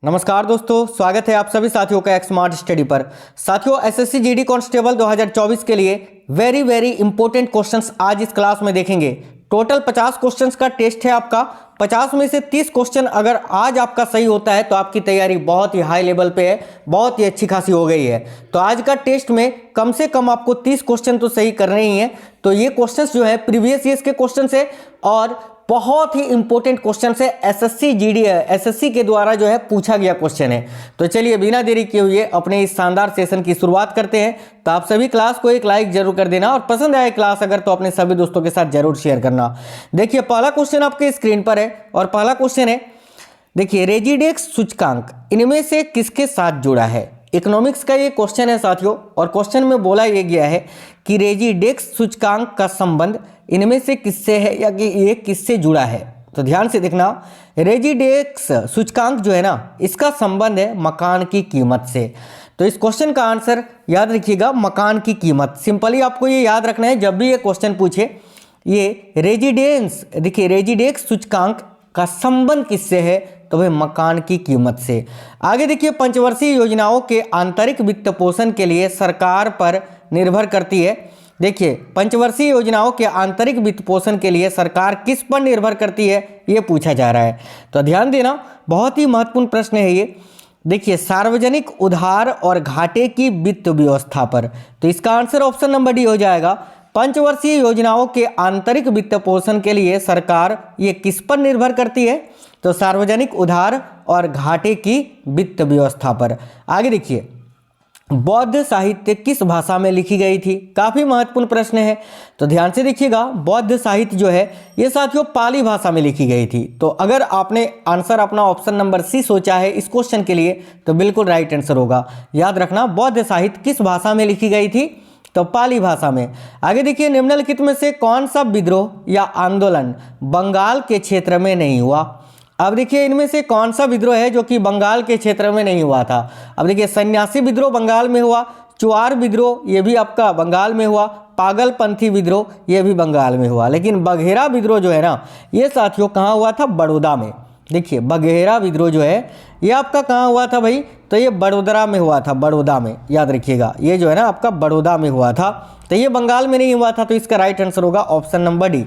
नमस्कार दोस्तों, स्वागत है आप सभी साथियों का एक स्मार्ट स्टडी पर। साथियों, एसएससी जीडी कांस्टेबल 2024 के लिए वेरी इंपॉर्टेंट क्वेश्चंस आज इस क्लास में देखेंगे। टोटल 50 क्वेश्चंस का टेस्ट है आपका। 50 में से 30 क्वेश्चन अगर आज आपका सही होता है तो आपकी तैयारी बहुत ही हाई लेवल पे है, बहुत ही अच्छी खासी हो गई है। तो आज का टेस्ट में कम से कम आपको 30 क्वेश्चन तो सही करने ही है। तो ये क्वेश्चंस जो है प्रीवियस ईयर्स के क्वेश्चन है और बहुत ही इंपॉर्टेंट क्वेश्चन है। एसएससी के द्वारा जो है पूछा गया क्वेश्चन है। तो चलिए बिना देरी किए हुए अपने इस शानदार सेशन की शुरुआत करते हैं। तो आप सभी क्लास को एक लाइक जरूर कर देना और पसंद आए क्लास अगर तो अपने सभी दोस्तों के साथ जरूर शेयर करना। देखिए पहला क्वेश्चन आपके स्क्रीन पर है और पहला क्वेश्चन है, देखिए रेजिडेक्स सूचकांक इनमें से किसके साथ जुड़ा है। इकोनॉमिक्स का ये क्वेश्चन है साथियों और क्वेश्चन में बोला यह गया है कि रेजिडेक्स सूचकांक का संबंध इनमें से किससे है या कि ये किससे जुड़ा है। तो ध्यान से देखना, रेजिडेक्स सूचकांक जो है ना, इसका संबंध है मकान की कीमत से। तो इस क्वेश्चन का आंसर याद रखिएगा, मकान की कीमत। सिंपली आपको ये याद रखना है जब भी ये क्वेश्चन पूछे, ये रेजिडेंस, देखिए रेजिडेक्स सूचकांक का संबंध किससे है, तो भाई मकान की कीमत से। आगे देखिए, पंचवर्षीय योजनाओं के आंतरिक वित्त पोषण के लिए सरकार पर निर्भर करती है। देखिए पंचवर्षीय योजनाओं के आंतरिक वित्त पोषण के लिए सरकार किस पर निर्भर करती है, ये पूछा जा रहा है। तो ध्यान देना, बहुत ही महत्वपूर्ण प्रश्न है ये। देखिए सार्वजनिक उधार और घाटे की वित्त व्यवस्था पर। तो इसका आंसर ऑप्शन नंबर डी हो जाएगा। पंचवर्षीय योजनाओं के आंतरिक वित्त पोषण के लिए सरकार ये किस पर निर्भर करती है, तो सार्वजनिक उधार और घाटे की वित्त व्यवस्था पर। आगे देखिए, बौद्ध साहित्य किस भाषा में लिखी गई थी, काफी महत्वपूर्ण प्रश्न है। तो ध्यान से देखिएगा, बौद्ध साहित्य जो है ये साथियों पाली भाषा में लिखी गई थी। तो अगर आपने आंसर अपना ऑप्शन नंबर सी सोचा है इस क्वेश्चन के लिए तो बिल्कुल राइट आंसर होगा। याद रखना, बौद्ध साहित्य किस भाषा में लिखी गई थी, तो पाली भाषा में। आगे देखिए, निम्नलिखित में से कौन सा विद्रोह या आंदोलन बंगाल के क्षेत्र में नहीं हुआ। अब देखिए इनमें से कौन सा विद्रोह है जो कि बंगाल के क्षेत्र में नहीं हुआ था। अब देखिए, सन्यासी विद्रोह बंगाल में हुआ, चुआर विद्रोह ये भी आपका बंगाल में हुआ, पागलपंथी विद्रोह ये भी बंगाल में हुआ, लेकिन बघेरा विद्रोह जो है ना, ये साथियों कहाँ हुआ था, बड़ौदा में। देखिए बघेरा विद्रोह जो है ये आपका कहाँ हुआ था भाई, तो ये बड़ोदरा में हुआ था, बड़ौदा में। याद रखिएगा, ये जो है ना आपका बड़ौदा में हुआ था, तो ये बंगाल में नहीं हुआ था। तो इसका राइट आंसर होगा ऑप्शन नंबर डी।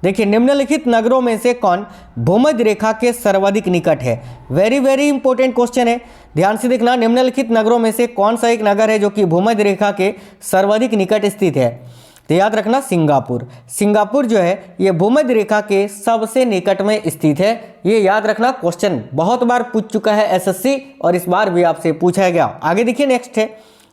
देखिए निम्नलिखित नगरों में से कौन भूमध्य रेखा के सर्वाधिक निकट है। वेरी इंपॉर्टेंट क्वेश्चन है, ध्यान से देखना। निम्नलिखित नगरों में से कौन सा एक नगर है जो कि भूमध्य रेखा के सर्वाधिक निकट स्थित है, तो याद रखना सिंगापुर। सिंगापुर जो है ये भूमध्य रेखा के सबसे निकट में स्थित है। ये याद रखना, क्वेश्चन बहुत बार पूछ चुका है एसएससी और इस बार भी आपसे पूछा गया। आगे देखिए, नेक्स्ट है,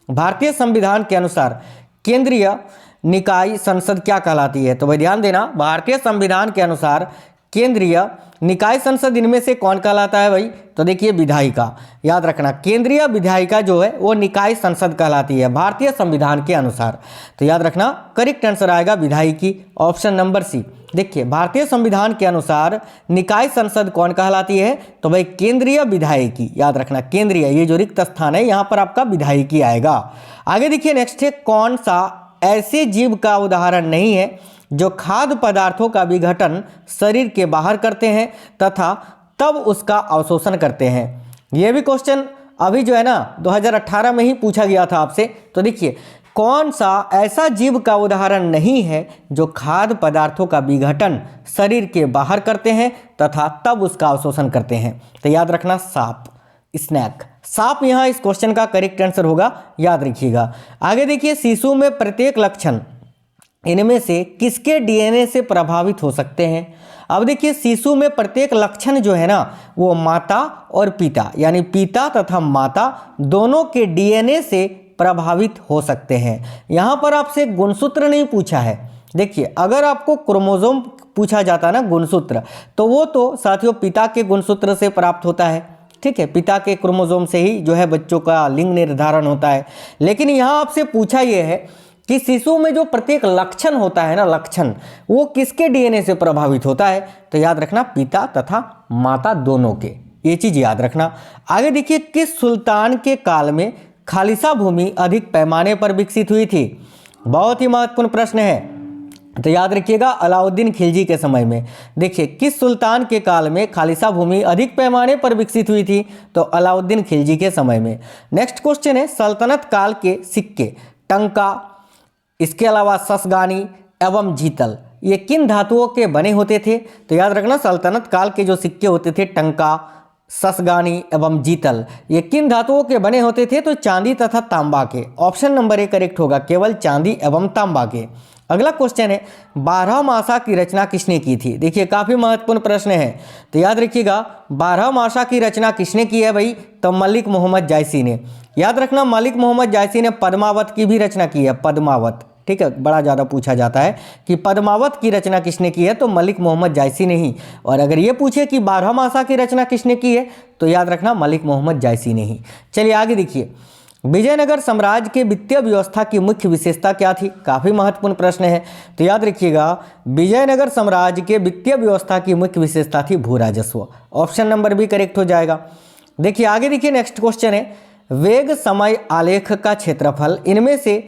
भारतीय संविधान के अनुसार केंद्रीय निकाय संसद क्या कहलाती है। तो भाई ध्यान देना, भारतीय संविधान के अनुसार केंद्रीय निकाय संसद इनमें से कौन कहलाता है भाई, तो देखिए विधायिका। याद रखना, केंद्रीय विधायिका जो है वो निकाय संसद कहलाती है भारतीय संविधान के अनुसार। तो याद रखना, करेक्ट आंसर आएगा विधायिकी, ऑप्शन नंबर सी। देखिए भारतीय संविधान के अनुसार निकाय संसद कौन कहलाती है, तो भाई केंद्रीय विधायिकी। याद रखना, केंद्रीय, ये जो रिक्त स्थान है यहाँ पर आपका विधायिकी आएगा। आगे देखिए, नेक्स्ट है, कौन सा ऐसे जीव का उदाहरण नहीं है जो खाद्य पदार्थों का विघटन शरीर के बाहर करते हैं तथा तब उसका अवशोषण करते हैं। यह भी क्वेश्चन अभी जो है ना 2018 में ही पूछा गया था आपसे। तो देखिए, कौन सा ऐसा जीव का उदाहरण नहीं है जो खाद्य पदार्थों का विघटन शरीर के बाहर करते हैं तथा तब उसका अवशोषण करते हैं। तो याद रखना, सांप, स्नैक। सांप यहाँ इस क्वेश्चन का करेक्ट आंसर होगा, याद रखिएगा। आगे देखिए, शिशु में प्रत्येक लक्षण इनमें से किसके डीएनए से प्रभावित हो सकते हैं। अब देखिए, शिशु में प्रत्येक लक्षण जो है ना वो माता और पिता, यानी पिता तथा माता दोनों के डीएनए से प्रभावित हो सकते हैं। यहाँ पर आपसे गुणसूत्र नहीं पूछा है। देखिए अगर आपको क्रोमोसोम पूछा जाता ना गुणसूत्र, तो वो तो साथियों पिता के गुणसूत्र से प्राप्त होता है, ठीक है, पिता के क्रोमोसोम से ही जो है बच्चों का लिंग निर्धारण होता है। लेकिन यहाँ आपसे पूछा यह है कि शिशु में जो प्रत्येक लक्षण होता है ना, लक्षण वो किसके डीएनए से प्रभावित होता है, तो याद रखना पिता तथा माता दोनों के, ये चीज याद रखना। आगे देखिए, किस सुल्तान के काल में खालिसा भूमि अधिक पैमाने पर विकसित हुई थी। बहुत ही महत्वपूर्ण प्रश्न है। तो याद रखिएगा अलाउद्दीन खिलजी के समय में। देखिए किस सुल्तान के काल में खालिसा भूमि अधिक पैमाने पर विकसित हुई थी, तो अलाउद्दीन खिलजी के समय में। नेक्स्ट क्वेश्चन है सल्तनत काल के सिक्के टंका, इसके अलावा ससगानी एवं जीतल, ये किन धातुओं के बने होते थे? तो याद रखना सल्तनत काल के जो सिक्के होते थे टंका, ससगानी एवं जीतल, ये किन धातुओं के बने होते थे? तो चांदी तथा तांबा के। ऑप्शन नंबर ए करेक्ट होगा, केवल चांदी एवं तांबा के। अगला क्वेश्चन है बारहमासा की रचना किसने की थी? देखिए काफी महत्वपूर्ण प्रश्न है, तो याद रखिएगा बारहमासा की रचना किसने की है भाई? तो मलिक मोहम्मद जायसी ने। याद रखना मलिक मोहम्मद जायसी ने पद्मावत की भी रचना की है, पद्मावत। ठीक है, बड़ा ज़्यादा पूछा जाता है कि पद्मावत की रचना किसने की है, तो मलिक मोहम्मद जायसी ने ही। और अगर ये पूछे कि बारहमासा की रचना किसने की है, तो याद रखना मलिक मोहम्मद जायसी ने ही। चलिए आगे देखिए, विजयनगर साम्राज्य के वित्तीय व्यवस्था की मुख्य विशेषता क्या थी? काफ़ी महत्वपूर्ण प्रश्न है, तो याद रखिएगा विजयनगर साम्राज्य के वित्तीय व्यवस्था की मुख्य विशेषता थी भू राजस्व। ऑप्शन नंबर बी करेक्ट हो जाएगा। देखिए आगे देखिए, नेक्स्ट क्वेश्चन है वेग समय आलेख का क्षेत्रफल इनमें से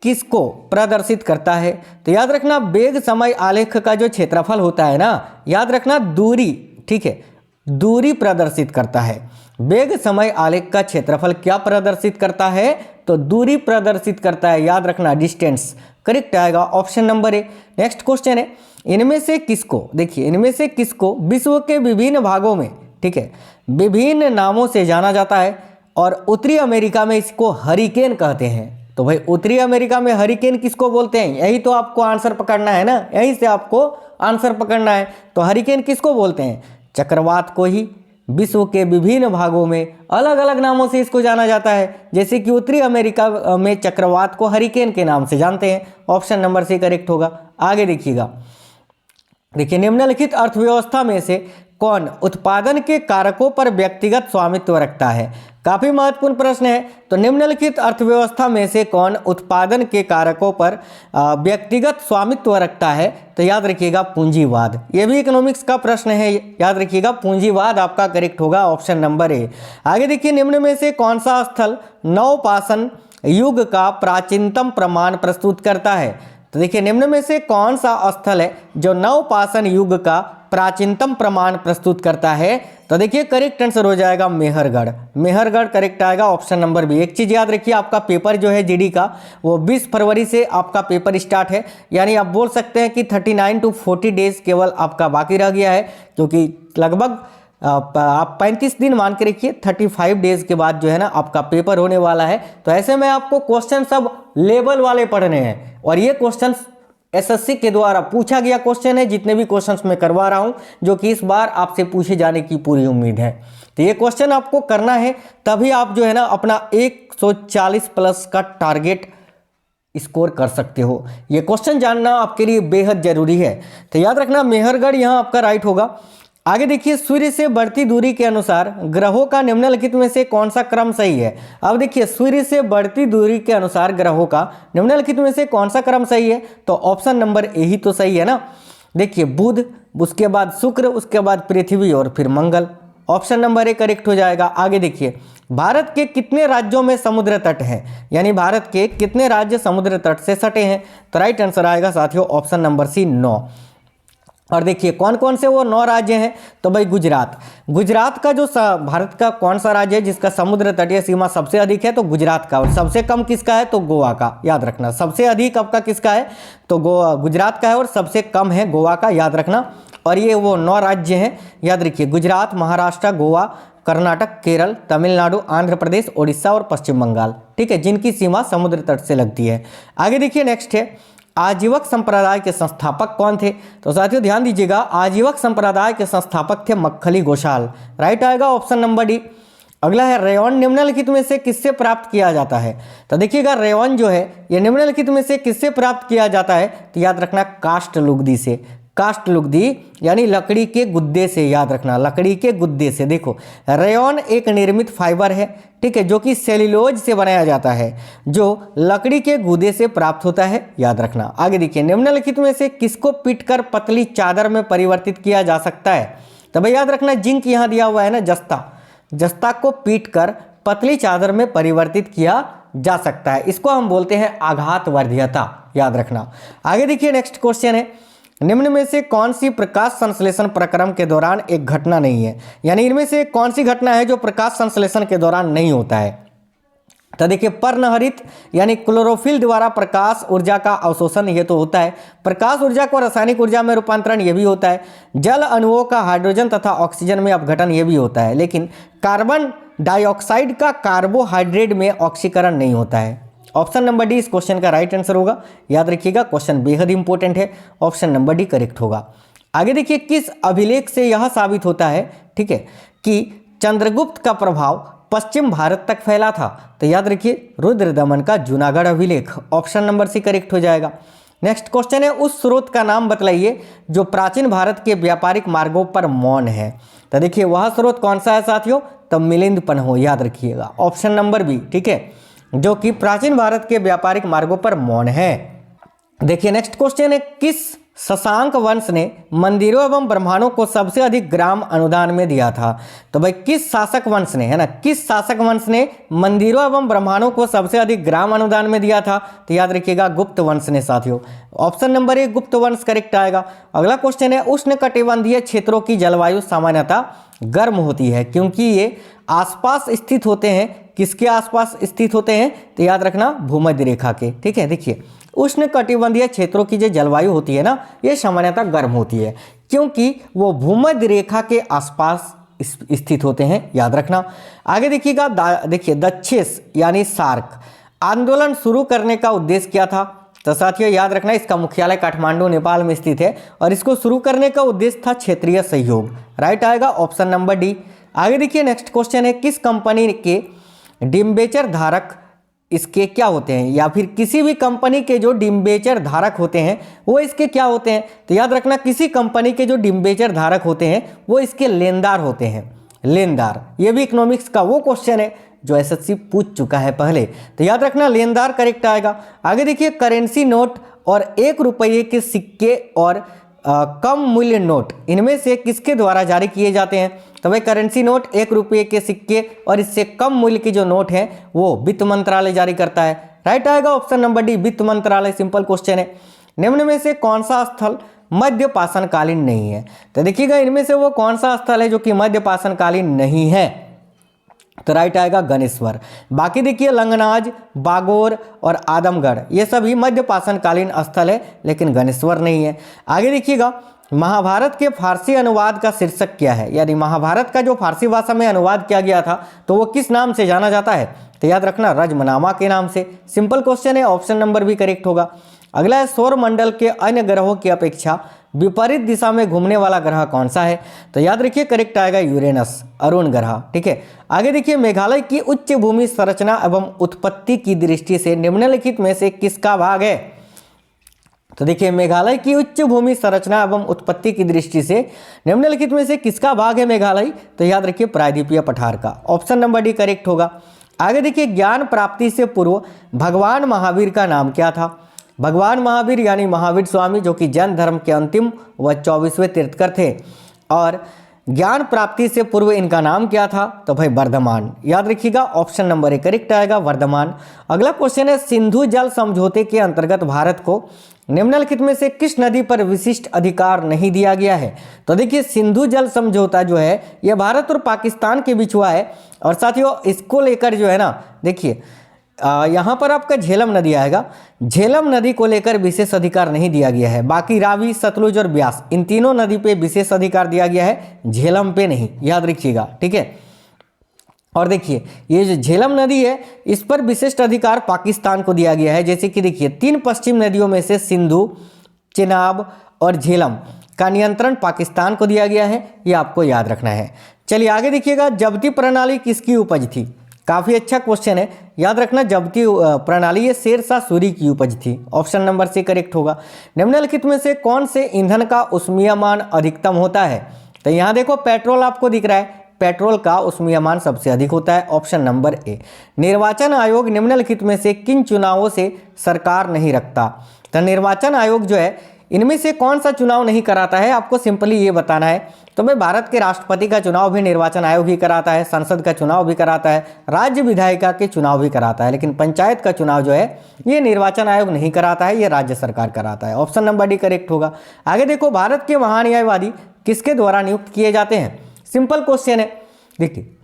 किसको प्रदर्शित करता है? तो याद रखना वेग समय आलेख का जो क्षेत्रफल होता है ना, याद रखना दूरी, ठीक है, दूरी प्रदर्शित करता है। वेग समय आलेख का क्षेत्रफल क्या प्रदर्शित करता है? तो दूरी प्रदर्शित करता है, याद रखना डिस्टेंस। करेक्ट आएगा option number A. Next question है इनमें से किसको, देखिए इनमें से किसको विश्व के विभिन्न भागों में, ठीक है, विभिन्न नामों से जाना जाता है और उत्तरी अमेरिका में इसको हरिकेन कहते हैं? तो भाई उत्तरी अमेरिका में हरिकेन किसको बोलते हैं? यही तो आपको आंसर पकड़ना है ना, यहीं से आपको आंसर पकड़ना है। तो हरिकेन किसको बोलते हैं? चक्रवात को ही। विश्व के विभिन्न भागों में अलग अलग नामों से इसको जाना जाता है, जैसे कि उत्तरी अमेरिका में चक्रवात को हरिकेन के नाम से जानते हैं। ऑप्शन नंबर सी करेक्ट होगा। आगे देखिएगा, देखिए निम्नलिखित अर्थव्यवस्था में से कौन उत्पादन के कारकों पर व्यक्तिगत स्वामित्व रखता है? काफी महत्वपूर्ण प्रश्न है। तो निम्नलिखित अर्थव्यवस्था में से कौन उत्पादन के कारकों पर व्यक्तिगत स्वामित्व रखता है? तो याद रखिएगा पूंजीवाद। यह भी इकोनॉमिक्स का प्रश्न है, याद रखिएगा पूंजीवाद आपका करेक्ट होगा, ऑप्शन नंबर ए। आगे देखिए, निम्न में से कौन सा स्थल नवपाषाण युग का प्राचीनतम प्रमाण प्रस्तुत करता है? तो देखिए निम्न में से कौन सा स्थल है जो नवपाषाण युग का प्राचीनतम प्रमाण प्रस्तुत करता है? तो देखिए करेक्ट आंसर हो जाएगा मेहरगढ़। मेहरगढ़ करेक्ट आएगा, ऑप्शन नंबर बी। एक चीज याद रखिए, आपका पेपर जो है जीडी का वो 20 फरवरी से आपका पेपर स्टार्ट है, यानी आप बोल सकते हैं कि 39 to 40 डेज केवल आपका बाकी रह गया है, क्योंकि लगभग आप 35 दिन मान के रखिए, 35 डेज के बाद जो है ना आपका पेपर होने वाला है। तो ऐसे में आपको क्वेश्चन सब लेवल वाले पढ़ने हैं, और ये क्वेश्चन एसएससी के द्वारा पूछा गया क्वेश्चन है, जितने भी क्वेश्चंस मैं करवा रहा हूं, जो कि इस बार आपसे पूछे जाने की पूरी उम्मीद है। तो ये क्वेश्चन आपको करना है, तभी आप जो है ना अपना 140 प्लस का टारगेट स्कोर कर सकते हो। ये क्वेश्चन जानना आपके लिए बेहद जरूरी है। तो याद रखना मेहरगढ़ यहाँ आपका राइट होगा। आगे देखिए, सूर्य से बढ़ती दूरी के अनुसार ग्रहों का निम्नलिखित में से कौन सा क्रम सही है? अब देखिए, सूर्य से बढ़ती दूरी के अनुसार ग्रहों का निम्नलिखित में से कौन सा क्रम सही है? तो ऑप्शन नंबर ए ही तो सही है ना। देखिए बुध, उसके बाद शुक्र, उसके बाद पृथ्वी और फिर मंगल। ऑप्शन नंबर ए करेक्ट हो जाएगा। आगे देखिए, भारत के कितने राज्यों में समुद्र तट है? यानी भारत के कितने राज्य समुद्र तट से सटे हैं? तो राइट आंसर आएगा साथियों ऑप्शन नंबर सी 9। और देखिए कौन कौन से वो 9 राज्य हैं? तो भाई गुजरात। गुजरात का जो भारत का कौन सा राज्य है जिसका समुद्र तटीय सीमा सबसे अधिक है? तो गुजरात का। और सबसे कम किसका है? तो गोवा का। याद रखना, सबसे अधिक आपका किसका है? तो गुजरात का है, और सबसे कम है गोवा का, याद रखना। और ये वो 9 राज्य हैं, याद रखिए, गुजरात, महाराष्ट्र, गोवा, कर्नाटक, केरल, तमिलनाडु, आंध्र प्रदेश, ओडिशा और पश्चिम बंगाल, ठीक है, जिनकी सीमा समुद्र तट से लगती है। आगे देखिए, नेक्स्ट है आजीवक संप्रदाय के संस्थापक कौन थे? तो साथियों ध्यान दीजिएगा, आजीवक संप्रदाय के संस्थापक थे मक्खली गोशाल। राइट आएगा ऑप्शन नंबर डी। अगला है रेवान निम्नलिखित में से किससे प्राप्त किया जाता है? तो देखिएगा रेवान जो है ये निम्नलिखित में से किससे प्राप्त किया जाता है? तो याद रखना काष्ठ लुगदी से। काष्ठ लुगदी यानी लकड़ी के गुद्दे से, याद रखना लकड़ी के गुद्दे से। देखो रेयॉन एक निर्मित फाइबर है, ठीक है, जो कि सेल्यूलोज से बनाया जाता है, जो लकड़ी के गुद्दे से प्राप्त होता है, याद रखना। आगे देखिए, निम्नलिखित में से किसको पीटकर पतली चादर में परिवर्तित किया जा सकता है? तो भाई याद रखना जिंक यहाँ दिया हुआ है ना, जस्ता, जस्ता को पीटकर पतली चादर में परिवर्तित किया जा सकता है। इसको हम बोलते हैं आघात वर्धीयता, याद रखना। आगे देखिए नेक्स्ट क्वेश्चन है, निम्न में से कौन सी प्रकाश संश्लेषण प्रक्रम के दौरान एक घटना नहीं है, यानी इनमें से कौन सी घटना है जो प्रकाश संश्लेषण के दौरान नहीं होता है। तो देखिए पर्णहरित यानी क्लोरोफिल द्वारा प्रकाश ऊर्जा का अवशोषण ये तो होता है, प्रकाश ऊर्जा को रासायनिक ऊर्जा में रूपांतरण ये भी होता है, जल अणुओं का हाइड्रोजन तथा ऑक्सीजन में अपघटन ये भी होता है, लेकिन कार्बन डाइऑक्साइड का कार्बोहाइड्रेट में ऑक्सीकरण नहीं होता है। ऑप्शन नंबर डी इस क्वेश्चन का राइट आंसर होगा। याद रखिएगा क्वेश्चन बेहद इंपॉर्टेंट है, ऑप्शन नंबर डी करेक्ट होगा। आगे देखिए किस अभिलेख से यह साबित होता है, ठीक है, कि चंद्रगुप्त का प्रभाव पश्चिम भारत तक फैला था। तो याद रखिए रुद्रदमन का जूनागढ़ अभिलेख, ऑप्शन नंबर सी करेक्ट हो जाएगा। नेक्स्ट क्वेश्चन है, उस स्रोत का नाम बतलाइए जो प्राचीन भारत के व्यापारिक मार्गों पर मौन है। तो देखिए वह स्रोत कौन सा है साथियों, तो मिलिंद पन्हो, याद रखिएगा ऑप्शन नंबर बी, ठीक है, जो कि प्राचीन भारत के व्यापारिक मार्गों पर मौन है। देखिए नेक्स्ट क्वेश्चन है, किस शशांक वंश ने मंदिरों एवं ब्रह्मांडों को सबसे अधिक ग्राम अनुदान में दिया था। तो भाई किस शासक वंश ने, है ना, किस शासक वंश ने मंदिरों एवं ब्रह्मांडों को सबसे अधिक ग्राम अनुदान में दिया था। तो याद रखिएगा गुप्त वंश ने साथियों, ऑप्शन नंबर ए गुप्त वंश करेक्ट आएगा। अगला क्वेश्चन है, उष्णकटिबंधीय क्षेत्रों की जलवायु सामान्यतः गर्म होती है क्योंकि ये आसपास स्थित होते हैं। किसके आसपास स्थित होते हैं, तो याद रखना भूमध्य रेखा के, ठीक है। देखिए उष्णकटिबंधीय क्षेत्रों की जो जलवायु होती है ना, ये सामान्यतः गर्म होती है क्योंकि वो भूमध्य रेखा के आसपास स्थित होते हैं, याद रखना। आगे देखिएगा, देखिए दक्षेस यानी सार्क आंदोलन शुरू करने का उद्देश्य क्या था। तो साथियों याद रखना इसका मुख्यालय काठमांडू नेपाल में स्थित है और इसको शुरू करने का उद्देश्य था क्षेत्रीय सहयोग, राइट आएगा ऑप्शन नंबर डी। आगे देखिए नेक्स्ट क्वेश्चन है, किस कंपनी के डिम्बेचर धारक इसके क्या होते हैं, या फिर किसी भी कंपनी के जो डिम्बेचर धारक होते हैं वो इसके क्या होते हैं। तो याद रखना किसी कंपनी के जो डिम्बेचर धारक होते हैं वो इसके लेनदार होते हैं, लेनदार। ये भी इकोनॉमिक्स का वो क्वेश्चन है जो एसएससी पूछ चुका है पहले, तो याद रखना लेनदार करेक्ट आएगा। आगे देखिए करेंसी नोट और 1 रुपये के सिक्के और कम मूल्य नोट इनमें से किसके द्वारा जारी किए जाते हैं। तो भाई करेंसी नोट, 1 रुपये के सिक्के और इससे कम मूल्य की जो नोट है वो वित्त मंत्रालय जारी करता है, राइट आएगा ऑप्शन नंबर डी वित्त मंत्रालय। सिंपल क्वेश्चन है, निम्न में से कौन सा स्थल मध्य पाषाणकालीन नहीं है। तो देखिएगा इनमें से वो कौन सा स्थल है जो कि मध्य पाषाणकालीन नहीं है, तो राइट आएगा गणेश्वर। बाकी देखिए लंगनाज, बागोर और आदमगढ़ ये सभी मध्य पाषाणकालीन स्थल है, लेकिन गणेश्वर नहीं है। आगे देखिएगा महाभारत के फारसी अनुवाद का शीर्षक क्या है, यानी महाभारत का जो फारसी भाषा में अनुवाद किया गया था तो वो किस नाम से जाना जाता है। तो याद रखना रजमनामा के नाम से। सिंपल क्वेश्चन है, ऑप्शन नंबर भी करेक्ट होगा। अगला है, सौर मंडल के अन्य ग्रहों की अपेक्षा विपरीत दिशा में घूमने वाला ग्रह कौन सा है। तो याद रखिए करेक्ट आएगा यूरेनस, अरुण ग्रह, ठीक है। आगे देखिए मेघालय की उच्च भूमि संरचना एवं उत्पत्ति की दृष्टि से निम्नलिखित में से किसका भाग है। तो देखिए मेघालय की उच्च भूमि संरचना एवं उत्पत्ति की दृष्टि से निम्नलिखित में से किसका भाग है मेघालय। तो याद रखिए प्रायद्वीपीय पठार का, ऑप्शन नंबर डी करेक्ट होगा। आगे देखिए ज्ञान प्राप्ति से पूर्व भगवान महावीर का नाम क्या था। भगवान महावीर यानी महावीर स्वामी जो कि जैन धर्म के अंतिम व 24वें तीर्थकर थे, और ज्ञान प्राप्ति से पूर्व इनका नाम क्या था। तो भाई वर्धमान, याद रखिएगा ऑप्शन नंबर ए करेक्ट आएगा वर्धमान। अगला क्वेश्चन है, सिंधु जल समझौते के अंतर्गत भारत को निम्नलिखित में से किस नदी पर विशिष्ट अधिकार नहीं दिया गया है। तो देखिए सिंधु जल समझौता जो है यह भारत और पाकिस्तान के बीच हुआ है, और साथियों इसको लेकर जो है ना, देखिए यहाँ पर आपका झेलम नदी आएगा, झेलम नदी को लेकर विशेष अधिकार नहीं दिया गया है। बाकी रावी, सतलुज और ब्यास इन तीनों नदी पे विशेष अधिकार दिया गया है, झेलम पे नहीं, याद रखिएगा, ठीक है। और देखिए ये जो झेलम नदी है इस पर विशिष्ट अधिकार पाकिस्तान को दिया गया है। जैसे कि देखिए 3 पश्चिम नदियों में से सिंधु, चिनाब और झेलम का नियंत्रण पाकिस्तान को दिया गया है, ये आपको याद रखना है। चलिए आगे देखिएगा, जबती प्रणाली किसकी उपज थी। काफ़ी अच्छा क्वेश्चन है, याद रखना जबती प्रणाली ये शेरशाह सूरी की उपज थी, ऑप्शन नंबर सी करेक्ट होगा। निम्नलिखित में से कौन से ईंधन का उष्मीयमान अधिकतम होता है। तो यहाँ देखो पेट्रोल आपको दिख रहा है, पेट्रोल का उष्मीयमान सबसे अधिक होता है, ऑप्शन नंबर ए। निर्वाचन आयोग निम्नलिखित में से किन चुनावों से सरकार नहीं रखता। तो निर्वाचन आयोग जो है इनमें से कौन सा चुनाव नहीं कराता है, आपको सिंपली ये बताना है। तो भाई भारत के राष्ट्रपति का चुनाव भी निर्वाचन आयोग ही कराता है, संसद का चुनाव भी कराता है, राज्य विधायिका के चुनाव भी कराता है, लेकिन पंचायत का चुनाव जो है ये निर्वाचन आयोग नहीं कराता है, ये राज्य सरकार कराता है। ऑप्शन नंबर डी करेक्ट होगा। आगे देखो, भारत के महान्यायवादी किसके द्वारा नियुक्त किए जाते हैं? सिंपल क्वेश्चन है। देखिए,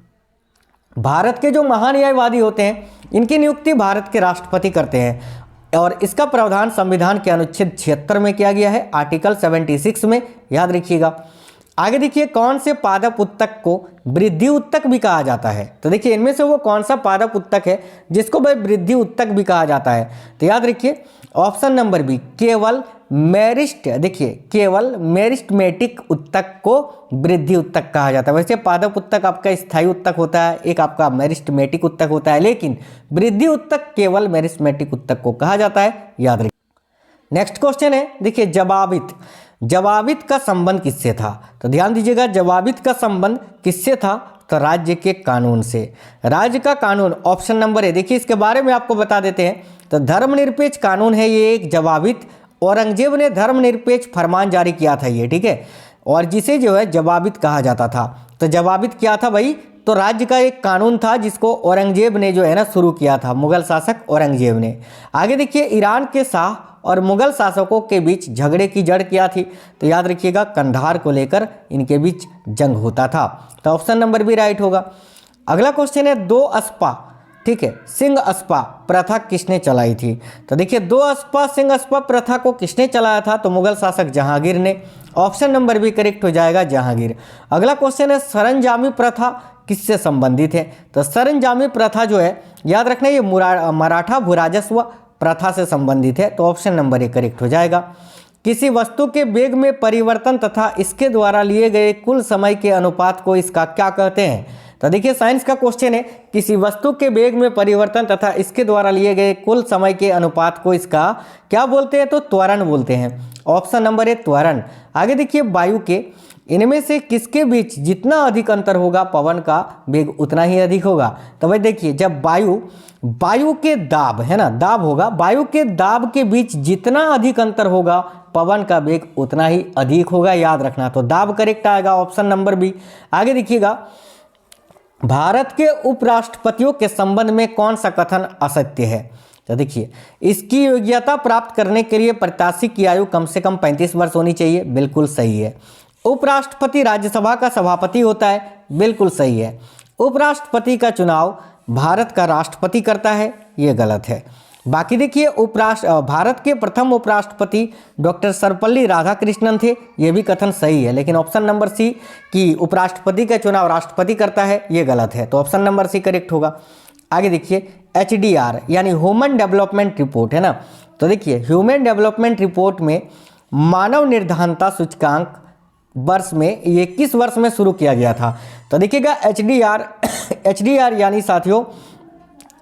भारत के जो महान्यायवादी होते हैं इनकी नियुक्ति भारत के राष्ट्रपति करते हैं और इसका प्रावधान संविधान के अनुच्छेद 76 में किया गया है, आर्टिकल 76 में, याद रखिएगा। आगे देखिए, कौन से पादप उत्तक को वृद्धि उत्तक भी कहा जाता है? तो देखिए, इनमें से वो कौन सा पादप उत्तक है जिसको भाई वृद्धि उत्तक भी कहा जाता है? तो याद रखिए ऑप्शन नंबर बी, केवल मेरिस्ट। देखिए, केवल मेरिस्टमेटिक उत्तक को वृद्धि उत्तक कहा जाता है। वैसे पादप उत्तक आपका स्थायी उत्तक होता है, एक आपका मेरिस्टमेटिक उत्तक होता है, लेकिन वृद्धि उत्तक केवल मेरिस्टमेटिक उत्तक को कहा जाता है, याद रखिए। नेक्स्ट क्वेश्चन है, देखिए, जवाबित का संबंध किससे था? तो ध्यान दीजिएगा, जवाबित का संबंध किससे था? तो राज्य के कानून से। राज्य का कानून ऑप्शन नंबर है। देखिए, इसके बारे में आपको बता देते हैं। तो धर्मनिरपेक्ष कानून है ये एक जवाबित। औरंगजेब ने धर्मनिरपेक्ष फरमान जारी किया था ये, ठीक है, और जिसे जो है जवाबित कहा जाता था। तो जवाबित क्या था भाई? तो राज्य का एक कानून था जिसको औरंगजेब ने जो है ना शुरू किया था, मुगल शासक औरंगजेब ने। आगे देखिए, ईरान के शाह और मुगल शासकों के बीच झगड़े की जड़ क्या थी? तो याद रखिएगा, कंधार को लेकर इनके बीच जंग होता था। तो ऑप्शन नंबर भी राइट होगा। अगला क्वेश्चन है, दो अस्पा, ठीक है, सिंह अस्पा प्रथा किसने चलाई थी? तो देखिए, दो अस्पा सिंह अस्पा प्रथा को किसने चलाया था? तो मुगल शासक जहांगीर ने। ऑप्शन नंबर भी करेक्ट हो जाएगा, जहांगीर। अगला क्वेश्चन है, सरंजामी प्रथा किससे संबंधित है? तो सरंजामी प्रथा जो है, याद रखना, ये मराठा भूराजस्व प्रथा से संबंधित है। तो ऑप्शन नंबर ए करेक्ट हो जाएगा। किसी वस्तु के वेग में परिवर्तन तथा इसके द्वारा लिए गए कुल समय के अनुपात को इसका क्या कहते हैं? तो देखिए, साइंस का क्वेश्चन है, किसी वस्तु के वेग में परिवर्तन तथा इसके द्वारा लिए गए कुल समय के अनुपात को इसका क्या बोलते हैं? तो त्वरण बोलते हैं। ऑप्शन नंबर ए त्वरण। आगे देखिए, वायु के इनमें से किसके बीच जितना अधिक अंतर होगा पवन का वेग उतना ही अधिक होगा? तो भाई देखिए, जब वायु के दाब है ना, दाब होगा, वायु के दाब के बीच जितना अधिक अंतर होगा पवन का वेग उतना ही अधिक होगा, याद रखना। तो दाब करेक्ट आएगा, ऑप्शन नंबर बी। आगे देखिएगा, भारत के उपराष्ट्रपतियों के संबंध में कौन सा कथन असत्य है? तो देखिए, इसकी योग्यता प्राप्त करने के लिए प्रत्याशी की आयु कम से कम 35 वर्ष होनी चाहिए, बिल्कुल सही है। उपराष्ट्रपति राज्यसभा का सभापति होता है, बिल्कुल सही है। उपराष्ट्रपति का चुनाव भारत का राष्ट्रपति करता है, ये गलत है। बाकी देखिए, भारत के प्रथम उपराष्ट्रपति डॉक्टर सर्वपल्ली राधाकृष्णन थे, ये भी कथन सही है, लेकिन ऑप्शन नंबर सी कि उपराष्ट्रपति का चुनाव राष्ट्रपति करता है, ये गलत है। तो ऑप्शन नंबर सी करेक्ट होगा। आगे देखिए, HDR यानी ह्यूमन डेवलपमेंट रिपोर्ट है ना। तो देखिए, ह्यूमन डेवलपमेंट रिपोर्ट में मानव निर्धारणता सूचकांक वर्ष में ये किस वर्ष में शुरू किया गया था? तो देखिएगा, HDR यानी साथियों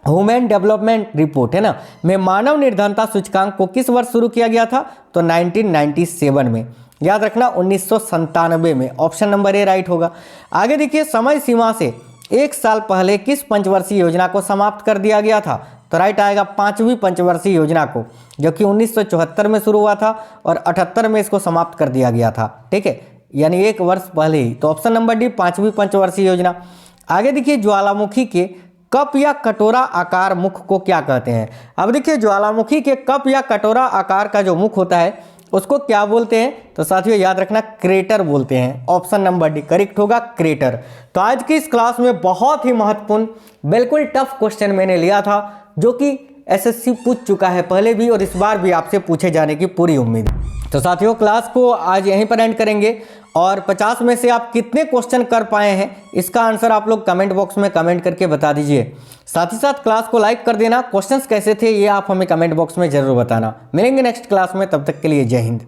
ह्यूमन डेवलपमेंट रिपोर्ट है ना, में मानव निर्धारणता सूचकांक को किस वर्ष शुरू किया गया था? तो 1997 में, याद रखना 1997 में। ऑप्शन नंबर ए राइट होगा। आगे देखिए, समय सीमा से एक साल पहले किस पंचवर्षीय योजना को समाप्त कर दिया गया था? तो राइट आएगा 5वीं पंचवर्षीय योजना को, जो कि 1974 में शुरू हुआ था और 78 में इसको समाप्त कर दिया गया था, ठीक है, यानी एक वर्ष पहले ही। तो ऑप्शन नंबर डी 5वीं पंचवर्षीय योजना। आगे देखिए, ज्वालामुखी के कप या कटोरा आकार मुख को क्या कहते हैं? अब देखिए, ज्वालामुखी के कप या कटोरा आकार का जो मुख होता है उसको क्या बोलते हैं? तो साथियों याद रखना, क्रेटर बोलते हैं। ऑप्शन नंबर डी करेक्ट होगा, क्रेटर। तो आज की इस क्लास में बहुत ही महत्वपूर्ण, बिल्कुल टफ क्वेश्चन मैंने लिया था, जो कि एसएससी पूछ चुका है पहले भी और इस बार भी आपसे पूछे जाने की पूरी उम्मीद है। तो साथियों, क्लास को आज यहीं पर एंड करेंगे और 50 में से आप कितने क्वेश्चन कर पाए हैं इसका आंसर आप लोग कमेंट बॉक्स में कमेंट करके बता दीजिए। साथ ही साथ क्लास को लाइक कर देना। क्वेश्चंस कैसे थे ये आप हमें कमेंट बॉक्स में जरूर बताना। मिलेंगे नेक्स्ट क्लास में, तब तक के लिए जय हिंद।